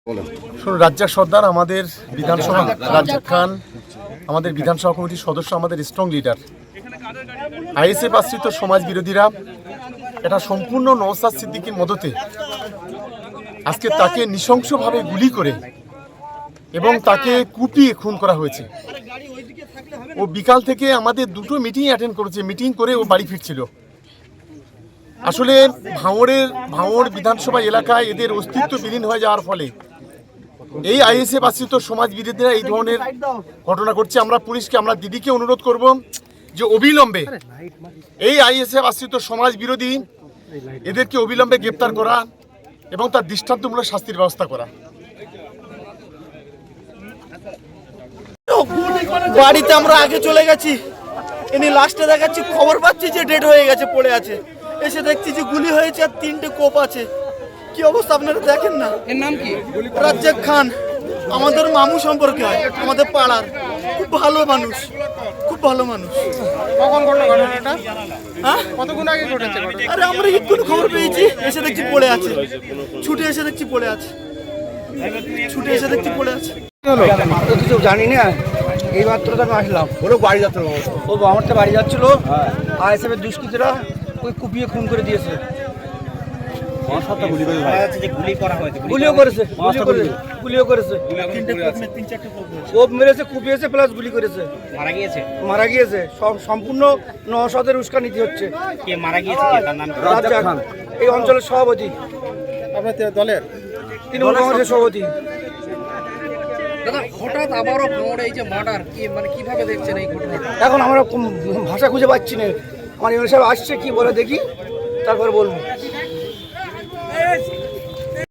রাজ্জাক সর্দার আমাদের বিধানসভা, রাজ্জাক খান আমাদের বিধানসভা কমিটির সদস্য, আমাদের স্ট্রং লিডার। আইএসএফ আশ্রিত সমাজ বিরোধীরা এটা সম্পূর্ণ নওশাদ সিদ্দিকীর মদতে আজকে তাকে নৃশংসভাবে গুলি করে এবং তাকে কুপিয়ে খুন করা হয়েছে। ও বিকাল থেকে আমাদের দুটো মিটিং অ্যাটেন্ড করেছে, মিটিং করে ও বাড়ি ফিরছিল। আসলে ভাঙড় বিধানসভা এলাকায় এদের অস্তিত্ব বিলীন হয়ে যাওয়ার ফলে এই আইএসএফ আশ্রিত সমাজ বিরোধীরা এই ধরনের ঘটনা করছে। আমরা পুলিশকে, আমরা দিদিকে অনুরোধ করব যে অবিলম্বে এই আইএসএফ আশ্রিত সমাজ বিরোধী এদেরকে অবিলম্বে গ্রেপ্তার করা এবং তার দৃষ্টান্তমূলক শাস্তির ব্যবস্থা করা। বাড়িতে আমরা আগে চলে গেছি, ইনি লাস্টে দেখাচ্ছি খবর পাচ্ছি যে ডেড হয়ে গেছে, পড়ে আছে। এসে দেখছি যে গুলি হয়েছে আর 3টে কোপ আছে। কি অবস্থা আপনারা দেখেন না। এর নাম কি? রাজ্জাক খান আমাদের মামু সম্পর্কে হয়, আমাদের পাড়ার। খুব ভালো মানুষ, খুব ভালো মানুষ। কখন ঘটলো ঘটনাটা? হ্যাঁ, কতক্ষণ আগে ঘটেছে? আরে আমরা এক্ষুনি খবর পেয়েছি, এসে দেখছি পড়ে আছে। ছুটে এসে দেখছি পড়ে আছে, ছুটে এসে দেখছি পড়ে আছে। কিছু জানি না, এই মাত্র তো আমি আসলাম। ওরা বাড়ি যাচ্ছে, ও আমার তো বাড়ি যাচ্ছিল, আইএসএফের দুষ্কৃতীরা ওই কুপিয়ে খুন করে দিয়েছে। গুলিও করেছে, কোপ মেরেছে, কুপিয়েছে, প্লাস গুলি করেছে। মারা গিয়েছে। সম্পূর্ণ নওশাদের উস্কানিতে হচ্ছে। কে মারা গিয়েছে? তার নাম রাজ্জাক খান এই অঞ্চলের সভাপতি, আপনাদের দলের তৃণমূল কংগ্রেসের সভাপতি। দাদা, হঠাৎ আবারও ভাঙড়ে এই যে মার্ডার, কি মানে কিভাবে দেখছেন এই ঘটনাটা? এখন আমরা ভাষা খুঁজে পাচ্ছি না। আমার ইমাম সাহেব আসছে, কি বলে দেখি, তারপর বলবো।